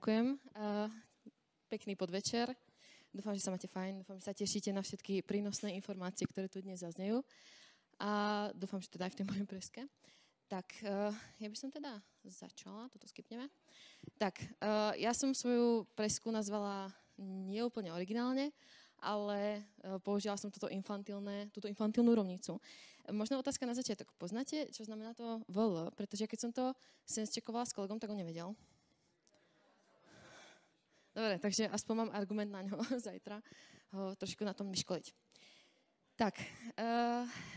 Ďakujem. Pekný podvečer. Dúfam, že sa máte fajn. Dúfam, že sa tešíte na všetky prínosné informácie, ktoré tu dnes zaznejú. A dúfam, že teda aj v tej mojej preske. Tak, ja by som teda začala. Toto skipneme. Tak, ja som svoju presku nazvala neúplne originálne, ale použila som túto infantilnú rovnicu. Možno otázka na začiatok. Poznáte, čo znamená to VL? Pretože keď som to sem checkovala s kolegom, tak on nevedel. Dobre, takže aspoň mám argument na ňo zajtra ho trošku na tom vyškoliť. Tak,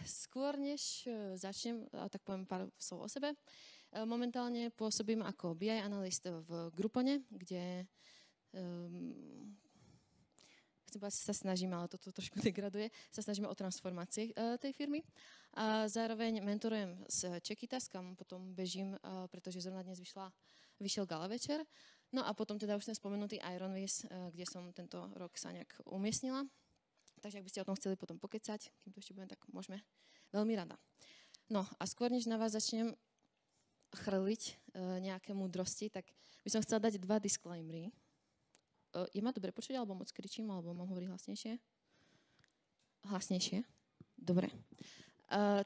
skôr než začnem, tak poviem pár slov o sebe. Momentálne pôsobím ako BI analyst v Groupone, kde chcem povedať, sa snažíme, ale toto trošku degraduje, sa snažíme o transformácii tej firmy. A zároveň mentorujem z Čekytas, kam potom bežím, pretože zrovna dnes vyšiel gala večer. No a potom teda už ten spomenutý Ironviz, kde som tento rok sa nejak umiestnila. Takže ak by ste o tom chceli potom pokecať, kým to ešte budem, tak môžeme. Veľmi rada. No a skôr, než na vás začnem chrliť nejaké múdrosti, tak by som chcela dať 2 disclaimery. Je ma dobre počuť, alebo moc kričím, alebo mám hovoriť hlasnejšie? Hlasnejšie? Dobre.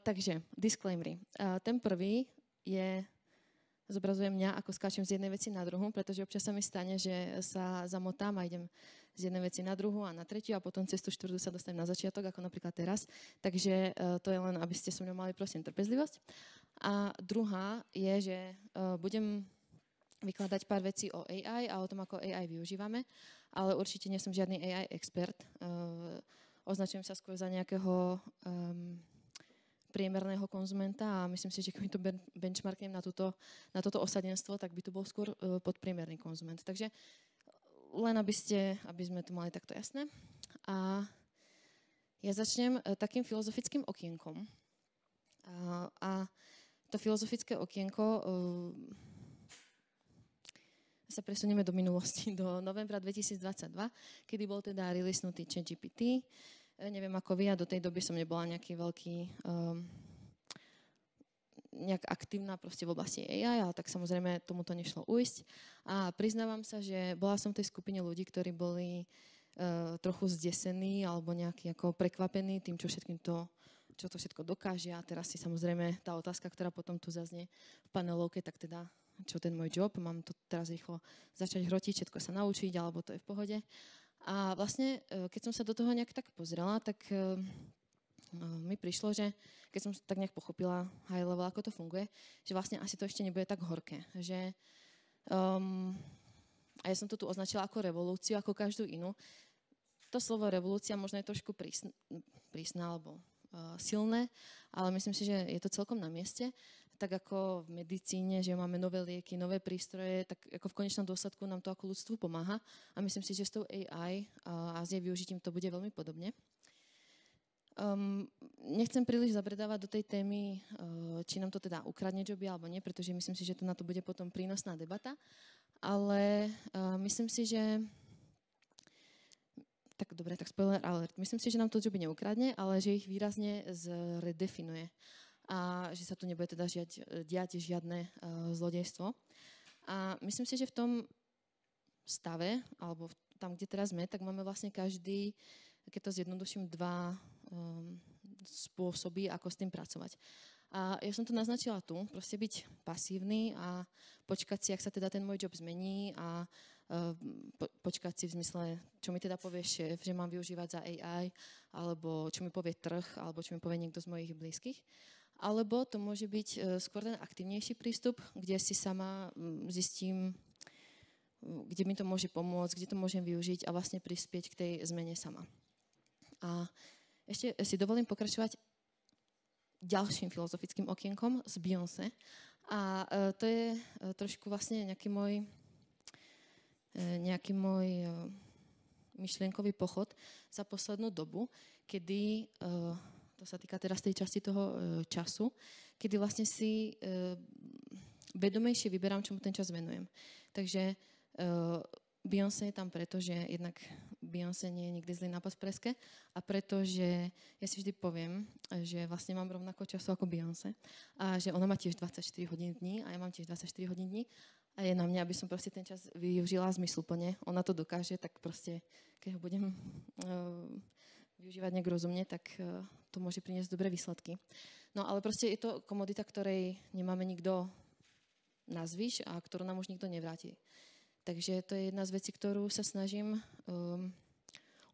Takže, disclaimery. Ten prvý je, zobrazuje mňa, ako skáčem z jednej veci na druhú, pretože občas sa mi stane, že sa zamotám a idem z jednej veci na druhú a na tretiu a potom cez tú štvrtú sa dostanem na začiatok, ako napríklad teraz. Takže to je len, aby ste so mnou mali, prosím, trpezlivosť. A druhá je, že budem vykladať pár vecí o AI a o tom, ako AI využívame, ale určite nie som žiadny AI expert. Označujem sa skôr za nejakého priemerného konzumenta a myslím si, že keď to benchmarknem na toto osadenstvo, tak by to bol skôr podpriemerný konzument. Takže len aby sme to mali takto jasné. A ja začnem takým filozofickým okienkom. A to filozofické okienko sa presunieme do minulosti, do novembra 2022, kedy bol teda releasenutý ChatGPT. Neviem ako vy, a do tej doby som nebola nejaký veľký, nejak aktívna proste v oblasti AI, ale tak samozrejme tomuto nešlo ujsť. A priznávam sa, že bola som v tej skupine ľudí, ktorí boli trochu zdesení alebo nejaký ako prekvapení tým, čo to všetko dokáže. A teraz si samozrejme tá otázka, ktorá potom tu zaznie v panelovke, tak teda čo ten môj job, mám to teraz rýchlo začať hrotiť, všetko sa naučiť, alebo to je v pohode. A vlastne, keď som sa do toho nejak tak pozrela, tak mi prišlo, že keď som tak nejak pochopila high level, ako to funguje, že vlastne asi to ešte nebude tak horké. Že, a ja som to tu označila ako revolúciu, ako každú inú. To slovo revolúcia možno je trošku prísna alebo silné, ale myslím si, že je to celkom na mieste. Tak ako v medicíne, že máme nové lieky, nové prístroje, tak ako v konečnom dôsledku nám to ako ľudstvu pomáha. A myslím si, že s tou AI a s jej využitím to bude veľmi podobne. Nechcem príliš zabredávať do tej témy, či nám to teda ukradne joby alebo nie, pretože myslím si, že to na to bude potom prínosná debata. Ale myslím si, že tak dobre, tak spoiler alert. Myslím si, že nám to joby neukradne, ale že ich výrazne zredefinuje. A že sa tu nebude teda diať žiadne zlodejstvo. A myslím si, že v tom stave, alebo tam, kde teraz sme, tak máme vlastne každý, keď to zjednoduším, 2 spôsoby, ako s tým pracovať. A ja som to naznačila tu, proste byť pasívny a počkať si, ak sa teda ten môj job zmení a počkať si v zmysle, čo mi teda povie šéf, že mám využívať za AI, alebo čo mi povie trh, alebo čo mi povie niekto z mojich blízkych. Alebo to môže byť skôr ten aktívnejší prístup, kde si sama zistím, kde mi to môže pomôcť, kde to môžem využiť a vlastne prispieť k tej zmene sama. A ešte si dovolím pokračovať ďalším filozofickým okienkom z Beyoncé. A to je trošku vlastne nejaký môj myšlienkový pochod za poslednú dobu, kedy to sa týka teraz tej časti toho času, kedy vlastne si vedomejšie vyberám, čomu ten čas venujem. Takže Beyoncé je tam preto, že jednak Beyoncé nie je nikdy zlý nápad v preske a pretože ja si vždy poviem, že vlastne mám rovnako času ako Beyoncé a že ona má tiež 24 hodín dní a ja mám tiež 24 hodín dní A je na mňa, aby som proste ten čas využila zmysluplne. Ona to dokáže, tak proste, keď ho budem využívať nejak rozumne, tak to môže priniesť dobré výsledky. No ale proste je to komodita, ktorej nemáme nikto nazvyš a ktorú nám už nikto nevráti. Takže to je jedna z vecí, ktorú sa snažím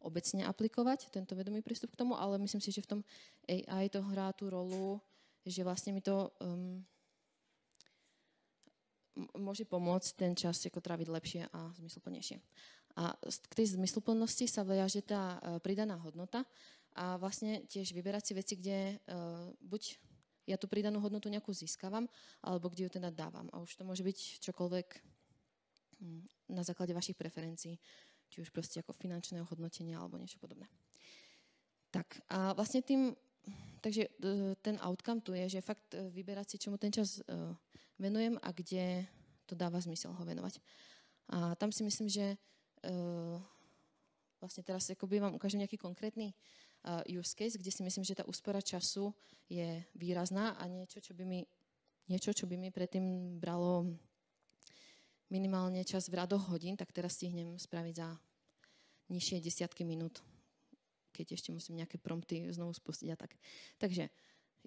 obecne aplikovať, tento vedomý prístup k tomu, ale myslím si, že v tom AI to hrá tú rolu, že vlastne mi to môže pomôcť ten čas ako tráviť lepšie a zmysluplnejšie. A k tej zmysluplnosti sa viaže tá pridaná hodnota a vlastne tiež vyberať si veci, kde buď ja tú pridanú hodnotu nejakú získavam, alebo kde ju teda dávam. A už to môže byť čokoľvek na základe vašich preferencií, či už proste ako finančného hodnotenia alebo niečo podobné. Tak a vlastne takže ten outcome tu je, že fakt vyberať si, čomu ten čas venujem a kde to dáva zmysel ho venovať. A tam si myslím, že vlastne teraz akoby vám ukážem nejaký konkrétny use case, kde si myslím, že tá úspora času je výrazná a niečo, čo by mi predtým bralo minimálne čas v radoch hodín, tak teraz stihnem spraviť za nižšie desiatky minút, keď ešte musím nejaké prompty znovu spustiť a tak. Takže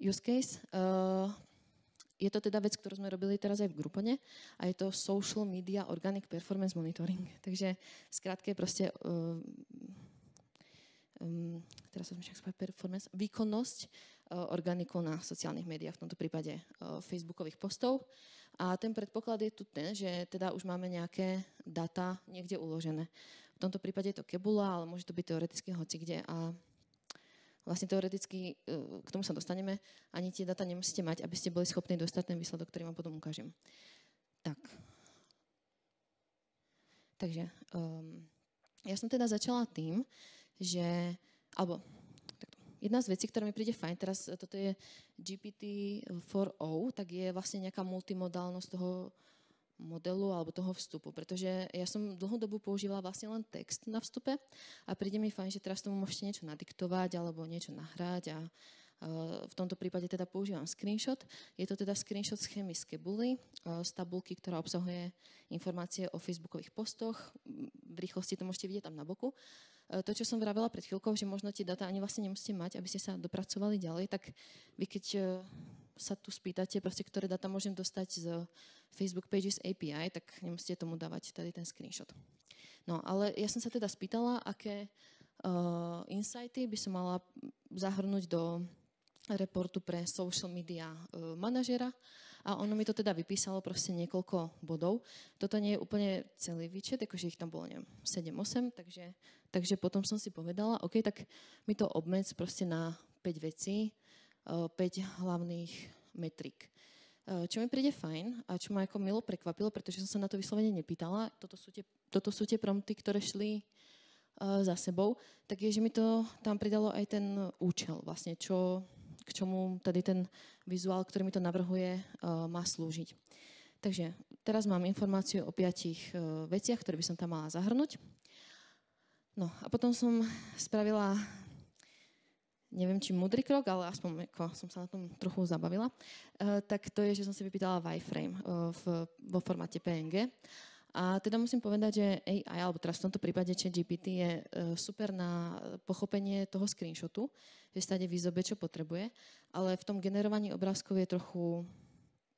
use case. Je to teda vec, ktorú sme robili teraz aj v Groupone a je to Social Media Organic Performance Monitoring. Takže skrátke proste teraz som však spovedal performance, výkonnosť organiku na sociálnych médiách, v tomto prípade facebookových postov. A ten predpoklad je tu ten, že teda už máme nejaké data niekde uložené. V tomto prípade je to Kebula, ale môže to byť teoreticky hocikde a vlastne teoreticky, k tomu sa dostaneme, ani tie data nemusíte mať, aby ste boli schopní dostať ten výsledok, ktorý vám potom ukážem. Tak. Takže ja som teda začala tým, že, jedna z vecí, ktorá mi príde fajn, teraz toto je GPT-4o, tak je vlastne nejaká multimodálnosť toho modelu alebo toho vstupu, pretože ja som dlhú dobu používala vlastne len text na vstupe a príde mi fajn, že teraz tomu môžete niečo nadiktovať alebo niečo nahrať a v tomto prípade teda používam screenshot. Je to teda screenshot schémy z Kebuly, z tabulky, ktorá obsahuje informácie o facebookových postoch. V rýchlosti to môžete vidieť tam na boku. To, čo som vravela pred chvíľkou, že možno tie data ani vlastne nemusíte mať, aby ste sa dopracovali ďalej, tak vy keď sa tu spýtate, proste, ktoré data môžem dostať z Facebook Pages API, tak nemusíte tomu dávať tady ten screenshot. No, ale ja som sa teda spýtala, aké insighty by som mala zahrnúť do reportu pre social media manažera a ono mi to teda vypísalo proste niekoľko bodov. Toto nie je úplne celý výčet, akože ich tam bolo, neviem, 7-8, takže potom som si povedala, OK, tak mi to obmedz proste na 5 vecí, 5 hlavných metrik. Čo mi príde fajn a čo ma ako milo prekvapilo, pretože som sa na to vyslovene nepýtala, toto sú tie prompty, ktoré šli za sebou, tak je, že mi to tam pridalo aj ten účel, vlastne k čomu tady ten vizuál, ktorý mi to navrhuje, má slúžiť. Takže teraz mám informáciu o 5 veciach, ktoré by som tam mala zahrnúť. No a potom som spravila, neviem, či múdry krok, ale aspoň ako som sa na tom trochu zabavila, tak to je, že som si vypýtala wireframe vo formáte PNG. A teda musím povedať, že AI, alebo teraz v tomto prípade ChatGPT je super na pochopenie toho screenshotu, že stade vyzobe, čo potrebuje, ale v tom generovaní obrázkov je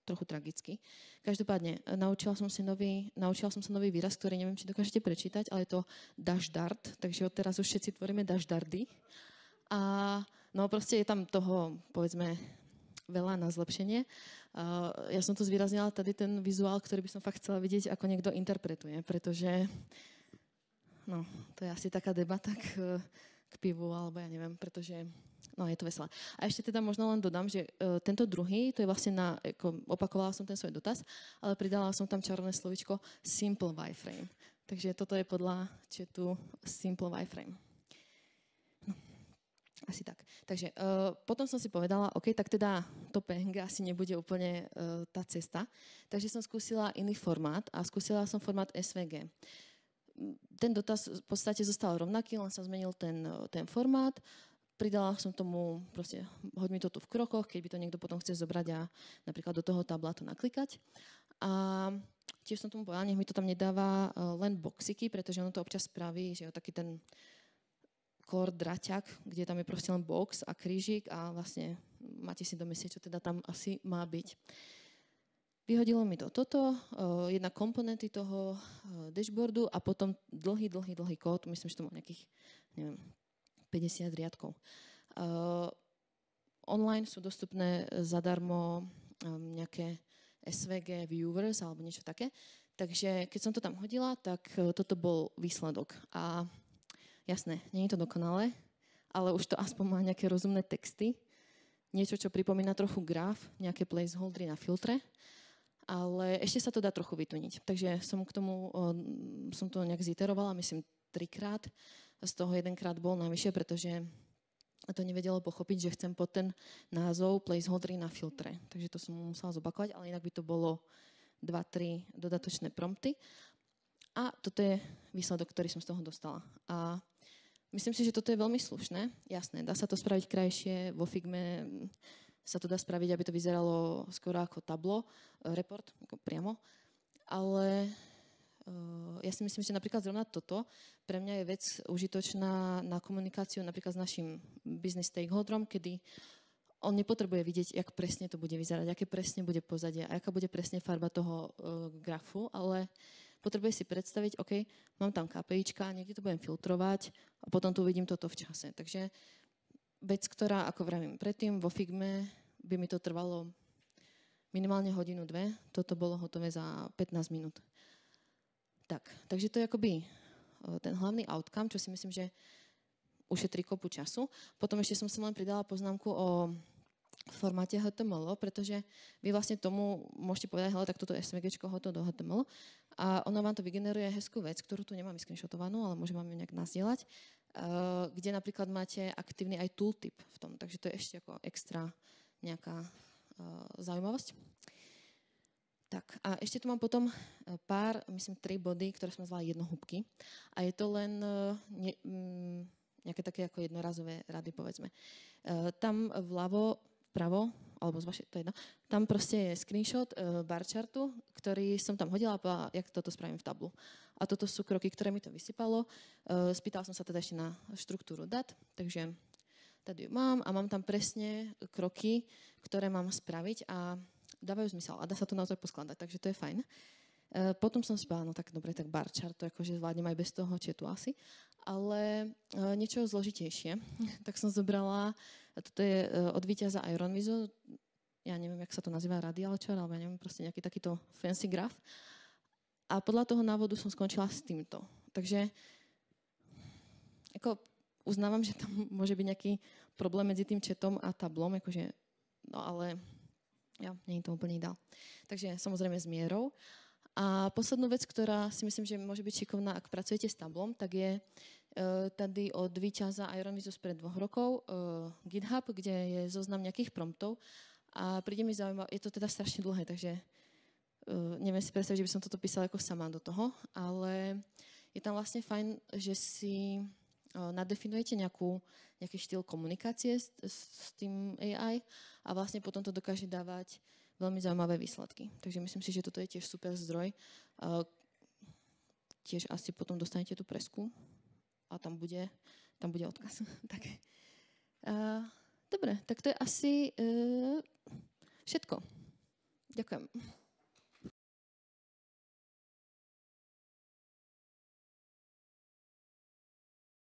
trochu tragický. Každopádne, naučila som sa nový výraz, ktorý neviem, či dokážete prečítať, ale je to dashdart, takže odteraz už všetci tvoríme dashdardy. A no proste je tam toho, povedzme, veľa na zlepšenie. Ja som tu zvýraznila tady ten vizuál, ktorý by som fakt chcela vidieť, ako niekto interpretuje, pretože no, to je asi taká debata k pivu, alebo ja neviem, pretože no, je to veselé. A ešte teda možno len dodám, že tento druhý, to je vlastne opakovala som ten svoj dotaz, ale pridala som tam čarovné slovičko simple wireframe. Takže toto je podľa chatu simple wireframe. Asi tak. Takže potom som si povedala, OK, tak teda to PNG asi nebude úplne tá cesta. Takže som skúsila iný formát a skúsila som formát SVG. Ten dotaz v podstate zostal rovnaký, len sa zmenil ten formát. Pridala som tomu, proste hoď mi to tu v krokoch, keď by to niekto potom chce zobrať a napríklad do toho tabla to naklikať. A tiež som tomu povedala, nech mi to tam nedáva len boxiky, pretože ono to občas spraví, že je taký ten core draťak, kde tam je proste len box a krížik a vlastne máte si domyslieť, čo teda tam asi má byť. Vyhodilo mi to toto, jedna komponenty toho dashboardu a potom dlhý kód, myslím, že to má nejakých, neviem, 50 riadkov. Online sú dostupné zadarmo nejaké SVG viewers alebo niečo také. Takže keď som to tam hodila, tak toto bol výsledok. A jasné, nie je to dokonalé, ale už to aspoň má nejaké rozumné texty. Niečo, čo pripomína trochu graf, nejaké placeholdery na filtre. Ale ešte sa to dá trochu vytuniť. Takže som k tomu, som to nejak ziterovala, myslím, 3-krát. Z toho 1-krát bol navyše, pretože to nevedelo pochopiť, že chcem pod ten názov placeholdery na filtre. Takže to som musela zopakovať, ale inak by to bolo 2-3 dodatočné prompty. A toto je výsledok, ktorý som z toho dostala. A myslím si, že toto je veľmi slušné. Jasné, dá sa to spraviť krajšie. Vo Figme sa to dá spraviť, aby to vyzeralo skoro ako tablo, report, ako priamo. Ale ja si myslím, že napríklad zrovna toto pre mňa je vec užitočná na komunikáciu napríklad s našim business stakeholderom, kedy on nepotrebuje vidieť, jak presne to bude vyzerať, aké presne bude pozadie a aká bude presne farba toho grafu, ale potrebuje si predstaviť, OK, mám tam KPIčka, niekde to budem filtrovať a potom tu vidím toto v čase. Takže vec, ktorá, ako vravím predtým, vo Figme by mi to trvalo minimálne 1-2, toto bolo hotové za 15 minút. Takže to je akoby ten hlavný outcome, čo si myslím, že ušetrí kopu času. Potom ešte som si len pridala poznámku o formáte HTML, pretože vy vlastne tomu môžete povedať, hele, tak toto SVGčko hotovo do HTML a ono vám to vygeneruje hezkú vec, ktorú tu nemám screenshotovanú, ale môžem vám ju nejak nazdieľať, kde napríklad máte aktívny aj tooltip v tom, takže to je ešte ako extra nejaká zaujímavosť. Tak a ešte tu mám potom pár, myslím 3 body, ktoré som nazvala jednohúbky. A je to len nejaké také ako jednorazové rady, povedzme. Tam vľavo, vpravo, alebo to je jedno, tam proste je screenshot bar chartu, ktorý som tam hodila a povedala, jak toto spravím v tablu. A toto sú kroky, ktoré mi to vysypalo. Spýtala som sa teda ešte na štruktúru dát, takže tady ju mám a mám tam presne kroky, ktoré mám spraviť a dávajú zmysel a dá sa to naozaj poskladať, takže to je fajn. Potom som si povedala, no tak dobre, tak bar chart, to akože zvládnem aj bez toho chatu asi, ale niečo zložitejšie. Tak som zobrala, toto je od víťaza Ironvizu, ja neviem, jak sa to nazýva, radial chart, alebo ja neviem, proste nejaký takýto fancy graf. A podľa toho návodu som skončila s týmto. Takže ako uznávam, že tam môže byť nejaký problém medzi tým chatom a tablom, akože, no ale ja, nie je to úplne ideál. Takže samozrejme s mierou. A poslednú vec, ktorá si myslím, že môže byť šikovná, ak pracujete s tablom, tak je tady od víťaza Ironvizu spred 2 rokov GitHub, kde je zoznam nejakých promptov. A príde mi zaujímavé, je to teda strašne dlhé, takže neviem si predstaviť, že by som toto písala ako sama do toho, ale je tam vlastne fajn, že si nadefinujete nejaký štýl komunikácie s tým AI a vlastne potom to dokáže dávať veľmi zaujímavé výsledky. Takže myslím si, že toto je tiež super zdroj. Tiež asi potom dostanete tú presku a tam bude odkaz. Tak. Dobre, tak to je asi všetko. Ďakujem.